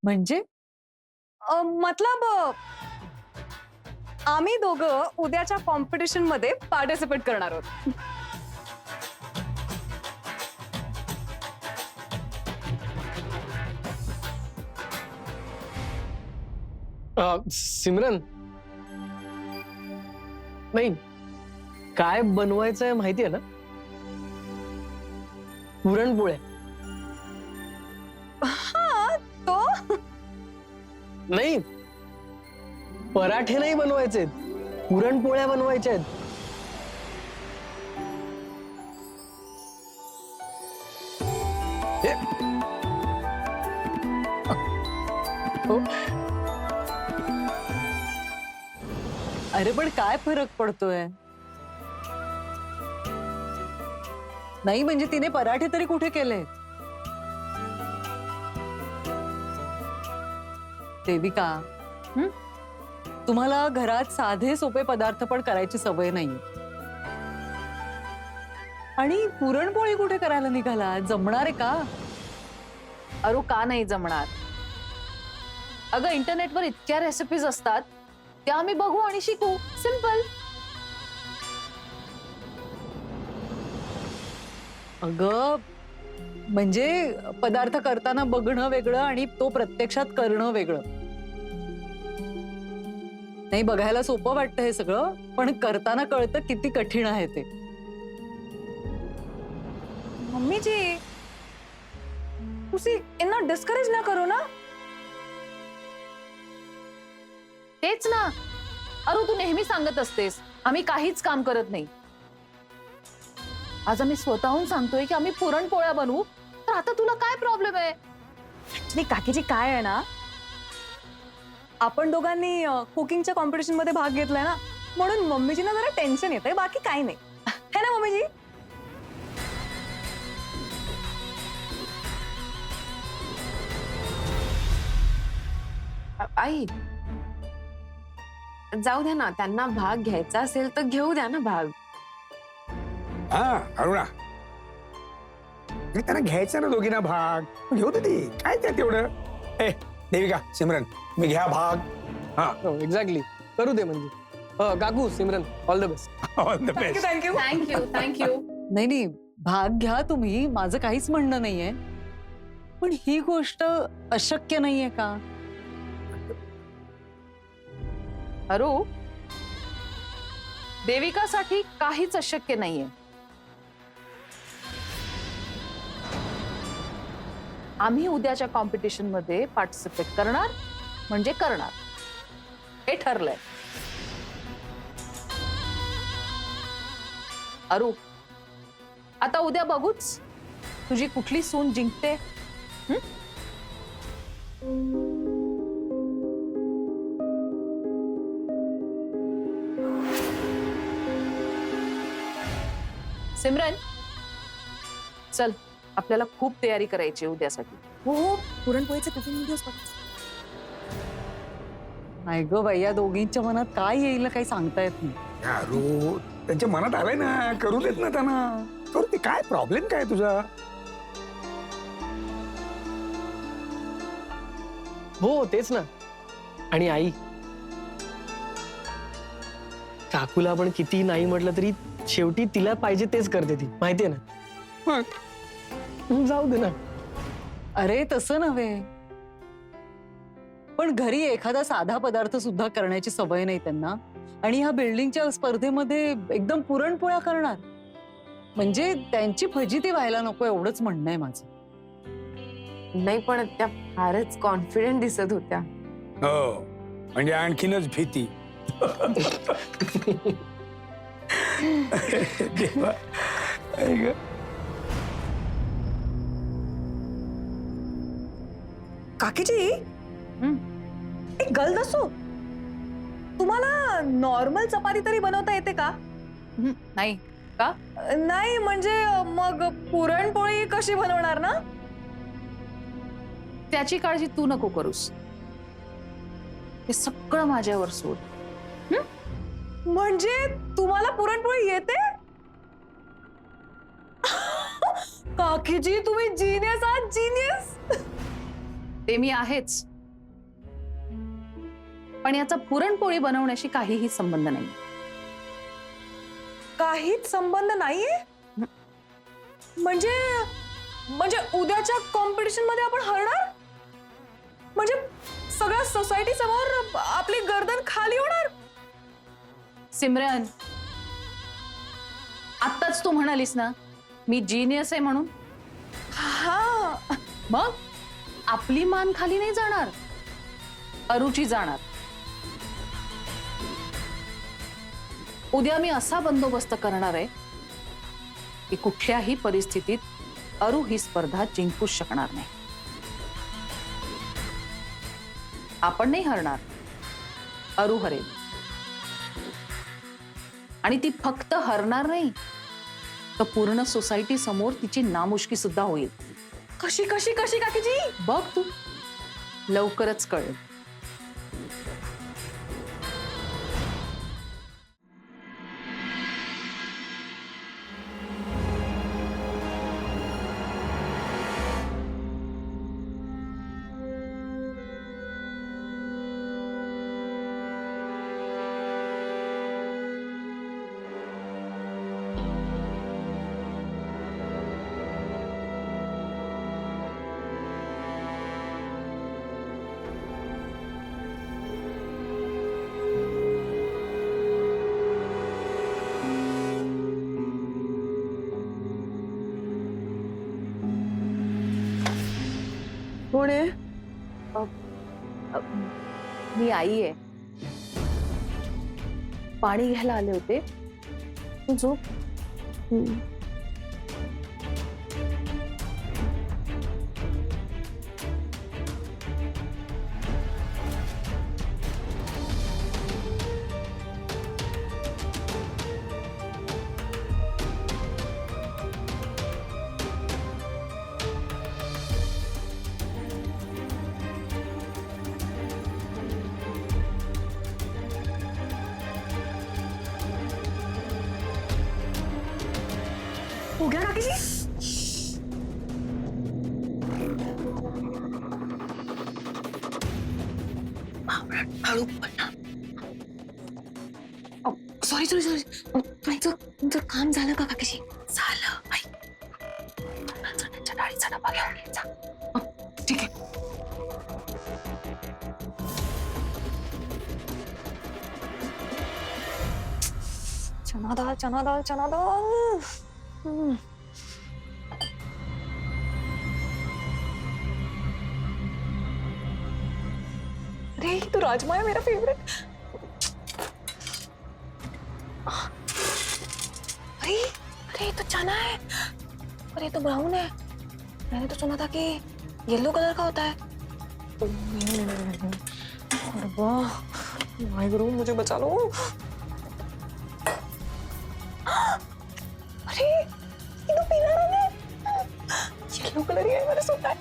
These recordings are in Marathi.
म्हणजे मतलब आम्ही दोघं उद्याच्या कॉम्पिटिशन मध्ये पार्टिसिपेट करणार आहोत. सिमरन, नाही काय बनवायचंय माहितीये ना? पुरणपोळ्या. हा तो नाही, पराठे नाही बनवायचे, पुरणपोळ्या बनवायच्या आहेत. हो. अरे पण काय फरक पडतोय? नाही म्हणजे तिने पराठे तरी कुठे केले? देविका, तुम्हाला घरात साधे सोपे पदार्थ पण करायची सवय नाही. आणि पुरणपोळी कुठे करायला निघाला? जमणार आहे का? अरू का नाही जमणार? अगं इंटरनेटवर इतक्या रेसिपीज असतात, त्या आम्ही बघू आणि शिकू. सिंपल. अगं म्हणजे पदार्थ करताना बघणं वेगळं आणि तो प्रत्यक्षात करणं वेगळं. नाही, बघायला सोपं वाटतं हे सगळं, पण करताना कळतं किती कठीण आहे ते. मम्मी जी, तुसी इन्ना डिस्करेज ना करो ना. तेच ना, अरू तू नेहमी सांगत असतेस आम्ही काहीच काम करत नाही. आज आम्ही स्वतःहून सांगतोय की आम्ही पुरणपोळ्या बनवू, तर आता तुला काय प्रॉब्लेम आहे? ऍक्च्युली काकीजी काय आहे ना, आपण दोघांनी कुकिंगच्या कॉम्पिटिशन मध्ये भाग घेतलाय ना, म्हणून मम्मीजींना जरा टेन्शन येतंय, बाकी काही नाही. है ना मम्मीजी? आई, जाऊ द्या ना, त्यांना भाग घ्यायचा असेल तर घेऊ द्या ना भाग. हा अरुणा, त्यांना घ्यायचा ना दोघींना भाग, घेऊ दे ती, काय त्यात एवढं. ए देविका, सिमरन, मी घ्या भाग. हा, एक्झॅक्टली, करू दे म्हणजे. काकू, Simran, all the best. All the best. Thank you. Thank you thank you. नाही नाही, भाग घ्या तुम्ही, माझं काहीच म्हणणं नाहीये, पण ही गोष्ट अशक्य नाहीये का? अरू, देविकासाठी काहीच अशक्य नाहीये. आम्ही उद्याच्या कॉम्पिटिशन मध्ये पार्टिसिपेट करणार म्हणजे करणार, हे ठरलंय. अरू, आता उद्या बघूच तुझी कुठली सून जिंकते. सिमरन, चल, आपल्याला खूप तयारी करायची उद्यासाठी. हो, पुरणपोळीचे कुकिंग व्हिडिओज बघ. नाही ग बाई, या दोघींच्या मनात काय येईल काही सांगता येत नाही. अरू, त्यांच्या मनात आलंय ना, करू देत ना त्यांना. करू दे, काय प्रॉब्लेम काय तुझा? हो तेच ना. आणि आई, काकूला आपण किती नाही म्हटलं तरी शेवटी तिला पाहिजे तेच करते ती, माहितीये ना. जाऊ दे ना. अरे तसं नव्हे, पण घरी एखादा साधा पदार्थ सुद्धा करण्याची सवय नाही त्यांना, आणि ह्या बिल्डिंगच्या स्पर्धेमध्ये एकदम पुरणपोळ्या करणार म्हणजे त्यांची फजिती व्हायला नको, एवढंच म्हणणं आहे माझं. नाही, पण त्या फारच कॉन्फिडेंट दिसत होत्या. हो, म्हणजे आणखीनच भीती. देवा, आई गं. काकीजी, एक गल दसो, तुम्हाला नॉर्मल चपाती तरी बनवता येते का? नाही का? नाही म्हणजे मग पुरणपोळी कशी बनवणार ना? त्याची काळजी तू नको करूस, हे सगळं माझ्यावर सोड. म्हणजे तुम्हाला पुरणपोळी येते? काकीजी, तुम्ही जीनियस आहात, जीनियस. ते मी आहेच, पण याचा पुरणपोळी बनवण्याशी काहीही संबंध नाही. काहीच संबंध नाहीये म्हणजे म्हणजे उद्याच्या कॉम्पिटिशन मध्ये आपण हरणार म्हणजे सगळ्या सोसायटी समोर आपली गर्दन खाली होणार. सिमरन, आत्ताच तू म्हणालीस ना मी जीनियस आहे म्हणून. हा मग आपली मान खाली नाही जाणार, अरुची जाणार. उद्या मी असा बंदोबस्त करणार आहे की कुठल्याही परिस्थितीत अरु ही स्पर्धा जिंकूच शकणार नाही. आपण नाही हरणार, अरु हरेल. आणि ती फक्त हरणार नाही तर पूर्ण सोसायटी समोर तिची नामुष्की सुद्धा होईल. कशी कशी कशी काकीजी? बघ तू, लवकरच कळेल. कोण आहे? मी आई आहे. पाणी घ्यायला आले होते. तू झोप. हो गया काकीजी? सॉरी सॉरी सॉरी तुमचं काम झालं का काकीशी? झालं बाई. त्यांच्या डाळीचा डबा घेऊन यायचा. ठीक आहे. चना दाल चना दाल चना दाल. अरे तो राजमा है मेरा फेवरेट. अरे अरे तो चना है. अरे तो ब्राउन है. मैंने तो सुना था कि येलो कलर का होता है. अरे वाह, वाहेगुरु मुझे बचा लो. अरे ये तो पीला रंग है. येलो कलर ही है मैंने सुना है.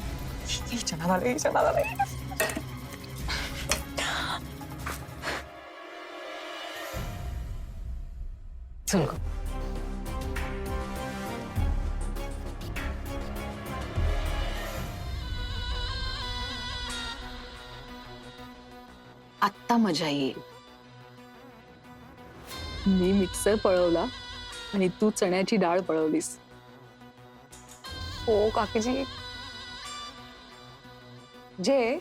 ये चना दाल है, ये चना दाल है. चल ग. आत्ता मजा येईल. मी मिक्सर पळवला आणि तू चण्याची डाळ पळवलीस. ओ काकी जे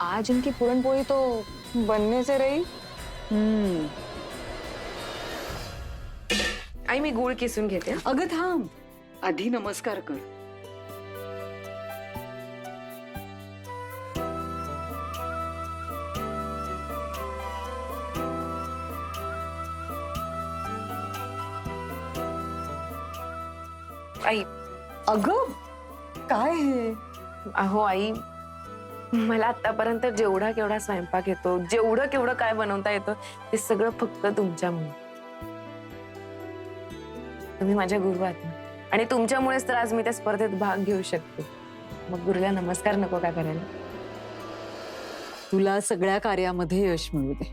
आज इनकी पूरनपोली तो बनने से रही. आई मी गुळ किसून घेते. अगं थांब, आधी नमस्कार कर. आई अगं काय हे? अहो आई मला आतापर्यंत जेवढा केवढा स्वयंपाक येतो, जेवढं केवढं काय बनवता येतं ते सगळं फक्त तुमच्यामुळे. तुम्ही माझ्या गुरु आहात ना, आणि तुमच्यामुळेच तर आज मी त्या स्पर्धेत भाग घेऊ शकते. मग गुरुला नमस्कार नको का करायला? तुला सगळ्या कार्यामध्ये यश मिळू दे.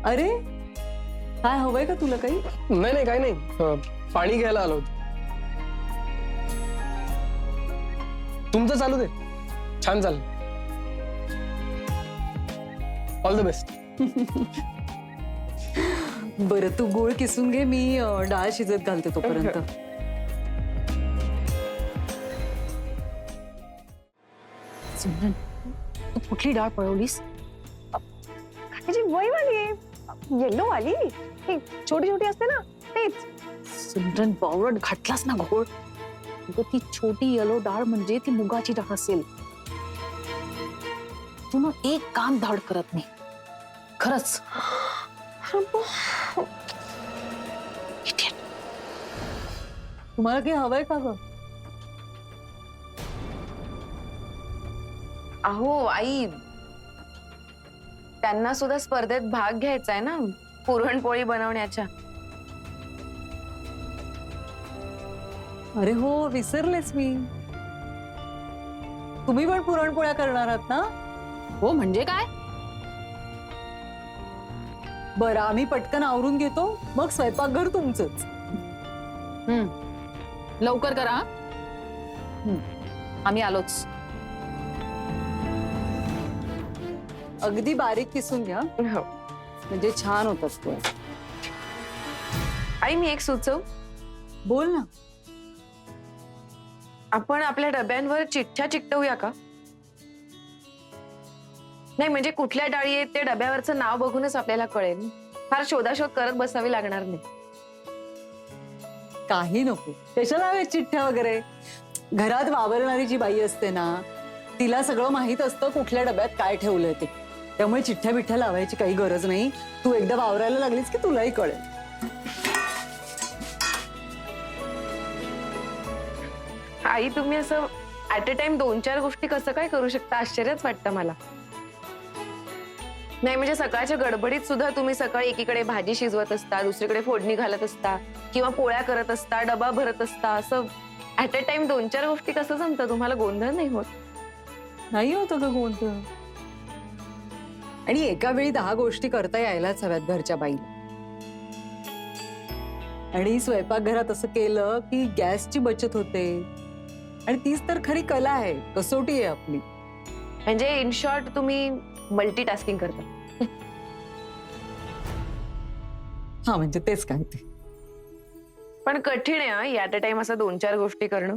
अरे काय हवंय का तुला काही? नाही नाही काही नाही, पाणी घ्यायला आलो होतो. तुमचं चालू दे, छान चाललं. All the best. बरं तू गुळ किसून घे, मी डाळ शिजत घालते तोपर्यंत. सिमरन, तू कुठली डाळ पळवलीस? काकीजी वही वाली येलो वाली छोटी छोटी असते ना तेच. सिमरन, बावरट घातलास ना घोळ. अगं, ती छोटी येलो डाळ म्हणजे ती मुगाची डाळ असेल. तू ना एक काम धाड करत नाही खरंच. Idiot. तुम्हाला काही हवंय का ग? अहो आई, त्यांना सुद्धा स्पर्धेत भाग घ्यायचा आहे ना पुरणपोळी बनवण्याच्या. अरे हो, विसरलेच मी. तुम्ही पण पुरणपोळ्या करणार आहात ना? हो म्हणजे काय? बरं, आम्ही पटकन आवरून घेतो, मग स्वयंपाकघर तुमचंच. लवकर करा हं. आम्ही आलोच. अगदी बारीक किसून घ्या, हो. म्हणजे छान होतात ते. आई, मी एक सुचव. बोल ना. आपण आपल्या डब्यांवर चिठ्ठ्या चिकटवूया का? नाही म्हणजे कुठल्या डाळी आहेत ते डब्यावरचं नाव बघूनच आपल्याला कळेल. फार शोधाशोध करत बसावी लागणार नाही. काही नको, कशाला हवे चिठ्ठ्या वगैरे. घरात वावरणारी जी बाई असते ना, तिला सगळं माहित असतं कुठल्या डब्यात काय ठेवलंय ते. त्यामुळे चिठ्ठ्या बिठ्ठ्या लावायची काही गरज नाही. तू एकदा वावरायला लागलीस की तुलाही कळेल. आई, तुम्ही असं ऍट अ टाइम 2-4 गोष्टी कसं काय करू शकता? आश्चर्यच वाटतं मला. नाही म्हणजे सकाळच्या गडबडीत सुद्धा तुम्ही सकाळी एकीकडे भाजी शिजवत असता, दुसरीकडे फोडणी घालत असता किंवा पोळ्या करत असता, डबा भरत असता. असं ऍट अ टाइम 2-4 गोष्टी कसं जमतं? तुम्हाला गोंधळ नाही होत? नाही होतं का गोंधळ? आणि एका वेळी 10 गोष्टी करता यायलाच हव्यात घरच्या बाईला. आणि स्वयंपाकघरात असं केलं की गॅसची बचत होते. आणि तीच तर खरी कला आहे, कसोटी आहे आपली. म्हणजे इन शॉर्ट तुम्ही मल्टीटास्किंग करता. हा म्हणजे तेच काय ते. पण कठीण आहे ऍट अ टाइम असं 2-4 गोष्टी करणं.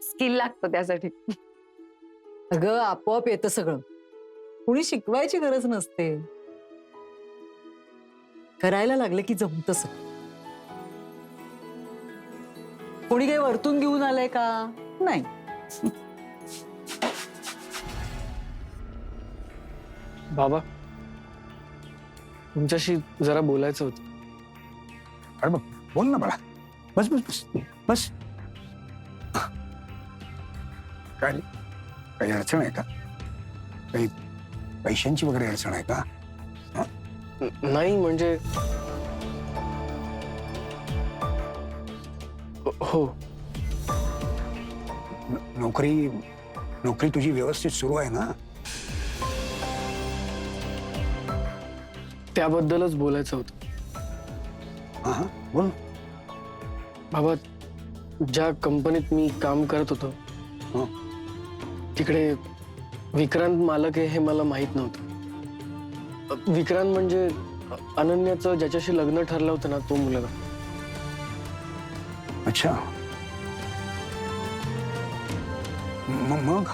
स्किल लागतं त्यासाठी. अगं, आपोआप येतं सगळं. कुणी शिकवायची गरज नसते. करायला लागलं की जमतं सगळं. कोणी काही वरतून घेऊन आलंय का? नाही. बाबा, तुमच्याशी जरा बोलायचं होतं. अरे बघ, बोल ना बाळा. बस बस बस बस. काय काही अडचण आहे का? काही पैशांची वगैरे अडचण आहे का? नाही म्हणजे हो, नोकरी तुझी व्यवस्थित सुरू आहे ना? त्याबद्दलच बोलायचं होतं. हा हा, बोल. बाबा, ज्या कंपनीत मी काम करत होतो हं. तिकडे विक्रांत मालक आहे हे मला माहित नव्हतं. विक्रांत म्हणजे अनन्याचं ज्याच्याशी लग्न ठरलं होतं ना, तो मुलगा. अच्छा. मग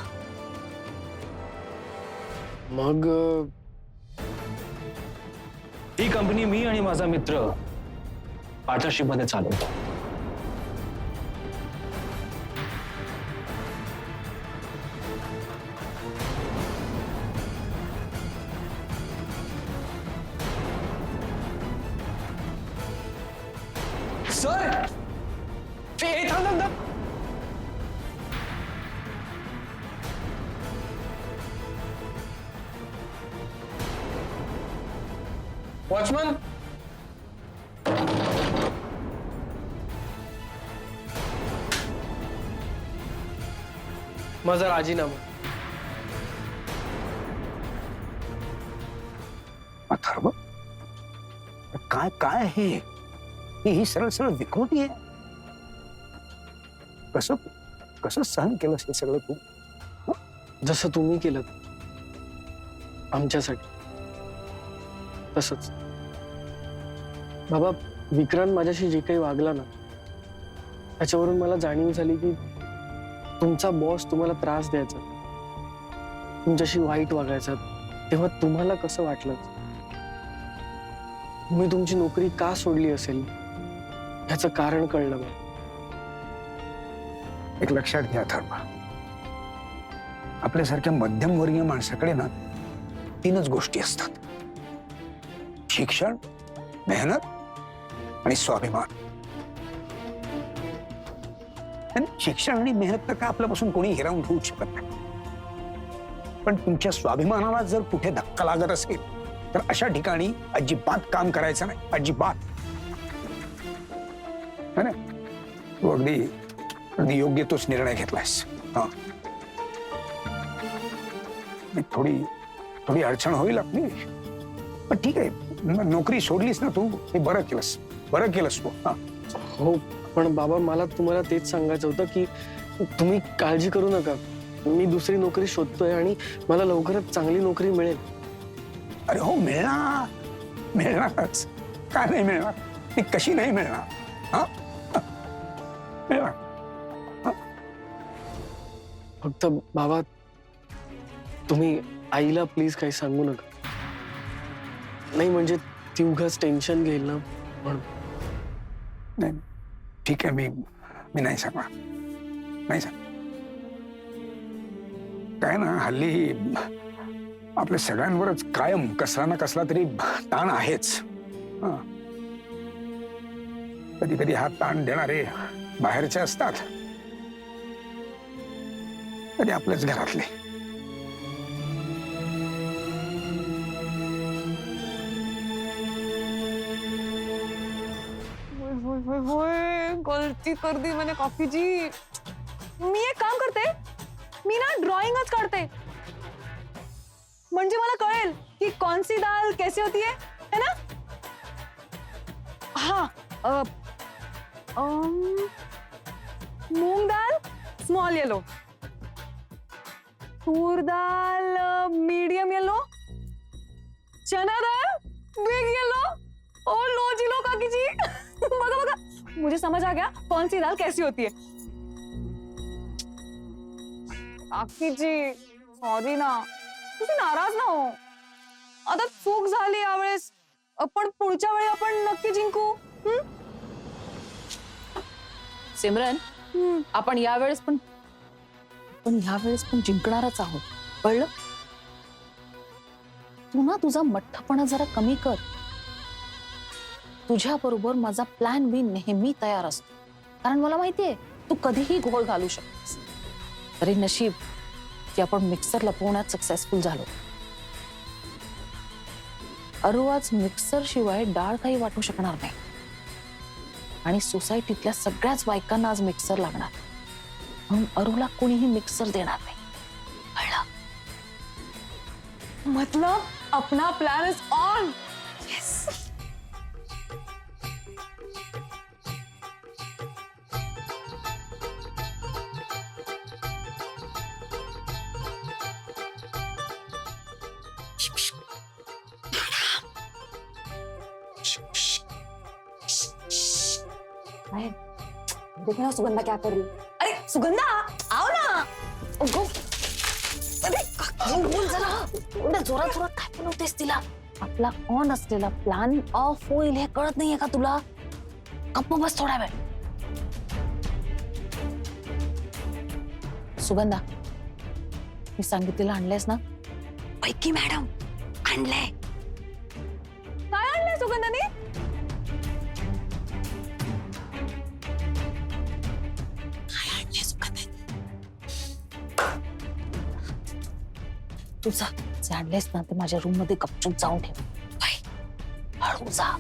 मग ही कंपनी मी आणि माझा मित्र पार्टनरशिप मध्ये चालवतो. सर, थांब. वॉचमन, माझा राजीनामा. अथर्व, काय काय आहे ही सरळ सरळ विकृती आहे. कसं कसं सहन केलंस हे सगळं तू? जसं तुम्ही केलं आमच्यासाठी तसंच. बाबा, विक्रांत माझ्याशी जे काही वागला ना, त्याच्यावरून मला जाणीव झाली की तुमचा बॉस तुम्हाला त्रास द्यायचा, तुमच्याशी वाईट वागायचा, तेव्हा तुम्हाला कसं वाटलं? मी तुमची नोकरी का सोडली असेल ह्याचं कारण कळलं मला. एक लक्षात घ्या अथर्व, आपल्यासारख्या मध्यमवर्गीय माणसाकडे ना 3च गोष्टी असतात: शिक्षण, मेहनत आणि स्वाभिमान. आणि शिक्षण आणि मेहनत तर काय आपल्यापासून कोणी हिरावून घेऊ शकत नाही, पण तुमच्या स्वाभिमानाला जर कुठे धक्का लागत असेल तर अशा ठिकाणी अजिबात काम करायचं नाही, अजिबात. है ना? तू अगदी अगदी योग्य तोच निर्णय घेतलायस. हा, थोडी अडचण होईल आपली, पण ठीक आहे. नोकरी सोडलीस ना तू, हे बरं केलंस तू. हा, हो, पण बाबा, मला तुम्हाला तेच सांगायचं होतं की तुम्ही काळजी करू नका. मी दुसरी नोकरी शोधतोय आणि मला लवकरच चांगली नोकरी मिळेल. अरे हो, मिळणारच. का नाही मिळणार? ती कशी नाही मिळणार? हा, मिळणार. फक्त बाबा, तुम्ही आईला प्लीज काही सांगू नका. नाही म्हणजे ती उगाच टेन्शन घेईल ना म्हणून. नाही, ठीक आहे. मी नाही सांगणार. नाही सांग. काय ना, हल्ली आपल्या सगळ्यांवरच कायम कसला ना कसला तरी ताण आहेच. कधी कधी हा ताण देणारे बाहेरचे असतात, कधी आपल्याच घरातले. गलती कर दी मैंने कॉफी जी. मी एक काम करते, मी ना ड्रॉइंगच काढते, म्हणजे मला कळेल की कौन सी दाल कैसे होती है ना? हाँ, मूंग दाल स्मॉल येलो, तूर दाल मीडियम येलो, चना दाल बिग येलो. ओ लो जी लो काकी जी. बघा बघा, मुझे समझ आ गया कौन सी दाल कैसी होती है. काकी जी सॉरी ना, तुम्ही नाराज ना हो. आता चूक झाली यावेळेस, पण पुढच्या वेळी आपण नक्की जिंकू. सिमरन, आपण यावेळेस पण जिंकणारच आहोत, कळलं? तू ना तुझा मठ्ठपणा जरा कमी कर. तुझ्या बरोबर माझा प्लॅन बी नेहमी तयार असतो, कारण मला माहितीये तू कधीही घोळ घालू शकतेस. तरी नशीब की आपण मिक्सर लपवण्यात सक्सेसफुल झालो. अरू आज मिक्सर शिवाय डाळ काही वाटू शकणार नाही, आणि सोसायटीतल्या सगळ्याच बायकांना आज मिक्सर लागणार, म्हणून अरूला कोणीही मिक्सर देणार नाही, कळलं? मतलब अपना प्लान इज ऑन. यस. देखना सुगंधा क्या कर रही. अरे सुगंधा, आओ ना. अरे बोल जरा, एवढ्या जोरात जोरात काय बोलवतेस तिला? आपला ऑन असलेला प्लॅन ऑफ होईल हे कळत नाहीये का तुला? गप्प बस थोडा वेळ. सुगंधा, मी सांगितलेलं आणलंयस ना? पैकी मॅडम आणलंय. काय आणलंय सुगंधाने? तुझा जे आणलंयस ना ते माझ्या रूम मध्ये गपचूप जाऊन ठेव. हळू जा.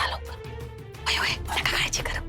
लवकर. नका काळजी कर.